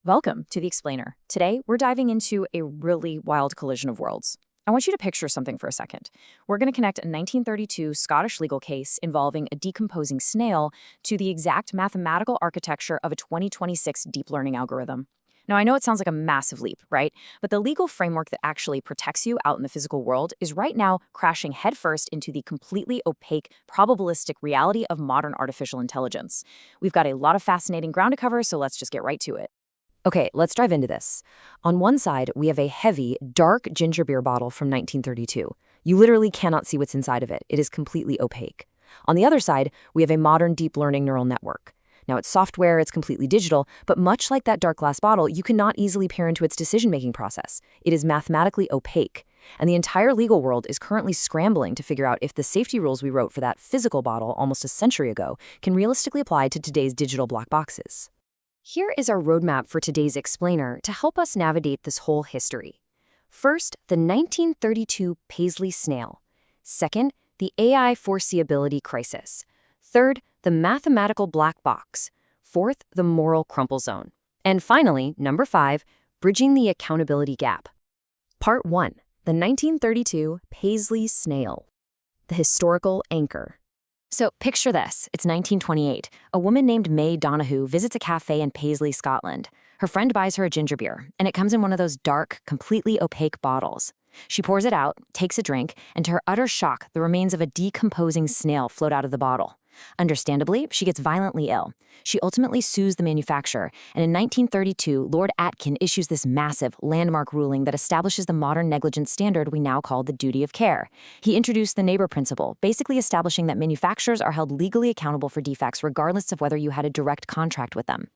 Welcome to The Explainer. Today, we're diving into a really wild collision of worlds. I want you to picture something for a second. We're going to connect a 1932 Scottish legal case involving a decomposing snail to the exact mathematical architecture of a 2026 deep learning algorithm. Now, I know it sounds like a massive leap, right? But the legal framework that actually protects you out in the physical world is right now crashing headfirst into the completely opaque, probabilistic reality of modern artificial intelligence. We've got a lot of fascinating ground to cover, so let's just get right to it. Okay, let's dive into this. On one side, we have a heavy, dark ginger beer bottle from 1932. You literally cannot see what's inside of it. It is completely opaque. On the other side, we have a modern deep learning neural network. Now, it's software, it's completely digital, but much like that dark glass bottle, you cannot easily peer into its decision-making process. It is mathematically opaque. And the entire legal world is currently scrambling to figure out if the safety rules we wrote for that physical bottle almost a century ago can realistically apply to today's digital black boxes. Here is our roadmap for today's explainer to help us navigate this whole history. First, the 1932 Paisley snail. Second, the AI foreseeability crisis. Third, the mathematical black box. Fourth, the moral crumple zone. And finally, number 5, bridging the accountability gap. Part 1, the 1932 Paisley snail. The historical anchor. So picture this. It's 1928. A woman named May Donahue visits a cafe in Paisley, Scotland. Her friend buys her a ginger beer, and it comes in one of those dark, completely opaque bottles. She pours it out, takes a drink, and to her utter shock, the remains of a decomposing snail float out of the bottle. Understandably, she gets violently ill. She ultimately sues the manufacturer, and in 1932, Lord Atkin issues this massive, landmark ruling that establishes the modern negligence standard we now call the duty of care. He introduced the neighbor principle, basically establishing that manufacturers are held legally accountable for defects regardless of whether you had a direct contract with them.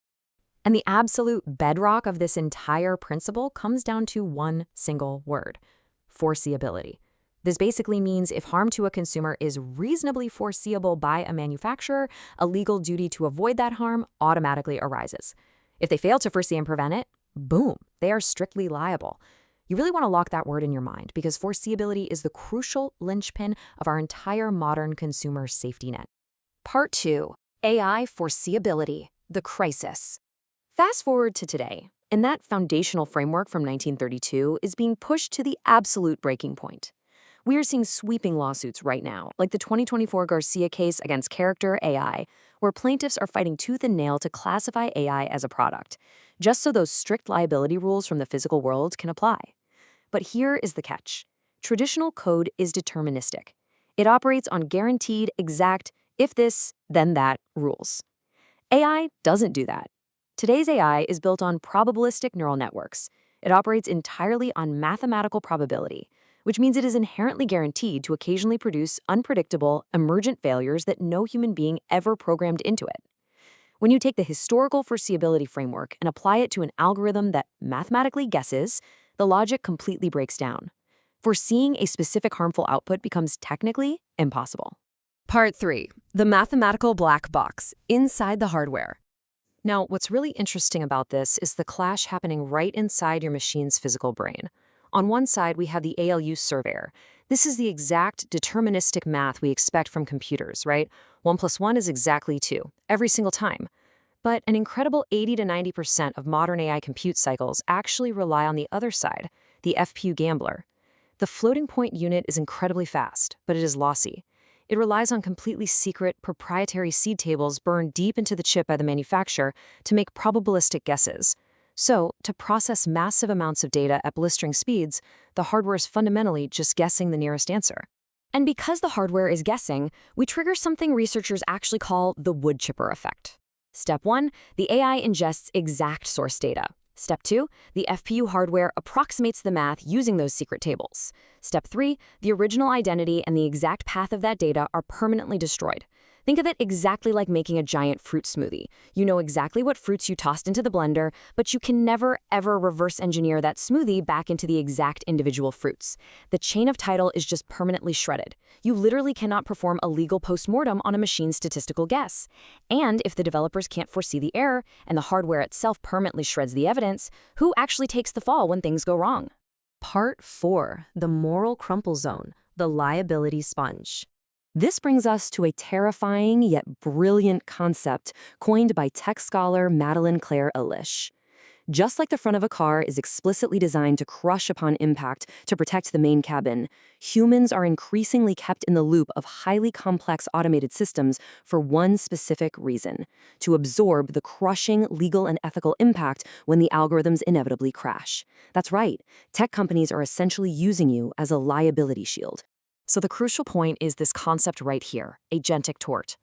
And the absolute bedrock of this entire principle comes down to one single word: foreseeability. This basically means if harm to a consumer is reasonably foreseeable by a manufacturer, a legal duty to avoid that harm automatically arises. If they fail to foresee and prevent it, boom, they are strictly liable. You really want to lock that word in your mind because foreseeability is the crucial linchpin of our entire modern consumer safety net. Part 2, AI foreseeability, the crisis. Fast forward to today, and that foundational framework from 1932 is being pushed to the absolute breaking point. We are seeing sweeping lawsuits right now, like the 2024 Garcia case against Character AI, where plaintiffs are fighting tooth and nail to classify AI as a product, just so those strict liability rules from the physical world can apply. But here is the catch. Traditional code is deterministic. It operates on guaranteed, exact, if this, then that rules. AI doesn't do that. Today's AI is built on probabilistic neural networks. It operates entirely on mathematical probability, which means it is inherently guaranteed to occasionally produce unpredictable, emergent failures that no human being ever programmed into it. When you take the historical foreseeability framework and apply it to an algorithm that mathematically guesses, the logic completely breaks down. Foreseeing a specific harmful output becomes technically impossible. Part 3, the mathematical black box, inside the hardware. Now, what's really interesting about this is the clash happening right inside your machine's physical brain. On one side, we have the ALU surveyor. This is the exact deterministic math we expect from computers, right? 1 + 1 is exactly 2, every single time. But an incredible 80 to 90% of modern AI compute cycles actually rely on the other side, the FPU gambler. The floating point unit is incredibly fast, but it is lossy. It relies on completely secret, proprietary seed tables burned deep into the chip by the manufacturer to make probabilistic guesses. So, to process massive amounts of data at blistering speeds, the hardware is fundamentally just guessing the nearest answer. And because the hardware is guessing, we trigger something researchers actually call the wood chipper effect. Step 1, the AI ingests exact source data. Step 2, the FPU hardware approximates the math using those secret tables. Step 3, the original identity and the exact path of that data are permanently destroyed. Think of it exactly like making a giant fruit smoothie. You know exactly what fruits you tossed into the blender, but you can never, ever reverse engineer that smoothie back into the exact individual fruits. The chain of title is just permanently shredded. You literally cannot perform a legal postmortem on a machine's statistical guess. And if the developers can't foresee the error, and the hardware itself permanently shreds the evidence, who actually takes the fall when things go wrong? Part 4, the moral crumple zone, the liability sponge. This brings us to a terrifying yet brilliant concept coined by tech scholar Madeleine Claire Elish. Just like the front of a car is explicitly designed to crush upon impact to protect the main cabin, humans are increasingly kept in the loop of highly complex automated systems for one specific reason: to absorb the crushing legal and ethical impact when the algorithms inevitably crash. That's right, tech companies are essentially using you as a liability shield. So the crucial point is this concept right here, agentic tort.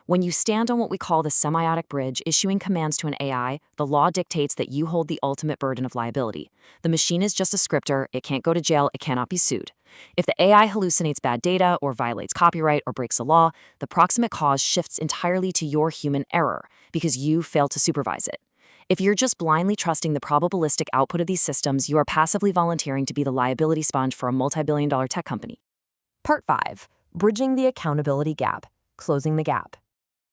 When you stand on what we call the semiotic bridge, issuing commands to an AI, the law dictates that you hold the ultimate burden of liability. The machine is just a scripter, it can't go to jail, it cannot be sued. If the AI hallucinates bad data or violates copyright or breaks a law, the proximate cause shifts entirely to your human error because you failed to supervise it. If you're just blindly trusting the probabilistic output of these systems, you are passively volunteering to be the liability sponge for a multi-billion-dollar tech company. Part 5. Bridging the accountability gap. Closing the gap.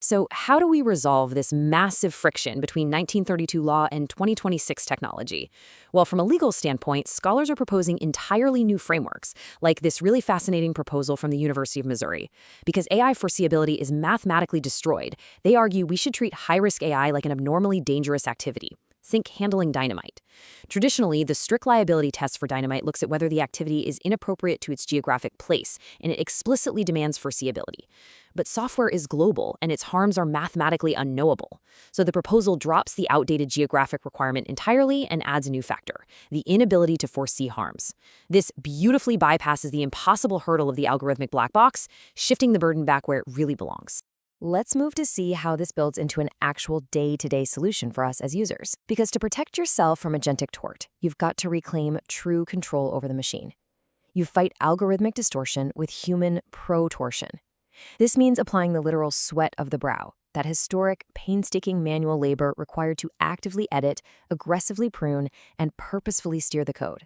So how do we resolve this massive friction between 1932 law and 2026 technology? Well, from a legal standpoint, scholars are proposing entirely new frameworks, like this really fascinating proposal from the University of Missouri. Because AI foreseeability is mathematically destroyed, they argue we should treat high-risk AI like an abnormally dangerous activity. Think handling dynamite. Traditionally, the strict liability test for dynamite looks at whether the activity is inappropriate to its geographic place, and it explicitly demands foreseeability. But software is global, and its harms are mathematically unknowable. So the proposal drops the outdated geographic requirement entirely and adds a new factor: the inability to foresee harms. This beautifully bypasses the impossible hurdle of the algorithmic black box, shifting the burden back where it really belongs. Let's move to see how this builds into an actual day-to-day solution for us as users. Because to protect yourself from agentic tort, you've got to reclaim true control over the machine. You fight algorithmic distortion with human protortion. This means applying the literal sweat of the brow, that historic, painstaking manual labor required to actively edit, aggressively prune, and purposefully steer the code.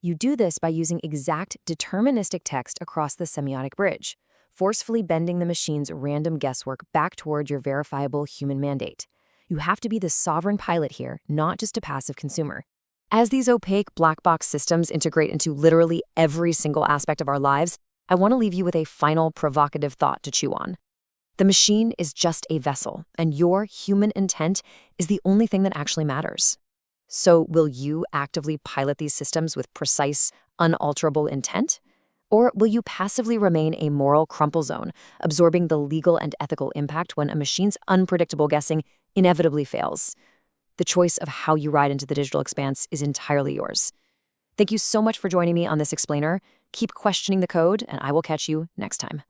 You do this by using exact deterministic text across the semiotic bridge, forcefully bending the machine's random guesswork back toward your verifiable human mandate. You have to be the sovereign pilot here, not just a passive consumer. As these opaque black box systems integrate into literally every single aspect of our lives, I want to leave you with a final provocative thought to chew on. The machine is just a vessel, and your human intent is the only thing that actually matters. So will you actively pilot these systems with precise, unalterable intent? Or will you passively remain a moral crumple zone, absorbing the legal and ethical impact when a machine's unpredictable guessing inevitably fails? The choice of how you ride into the digital expanse is entirely yours. Thank you so much for joining me on this explainer. Keep questioning the code, and I will catch you next time.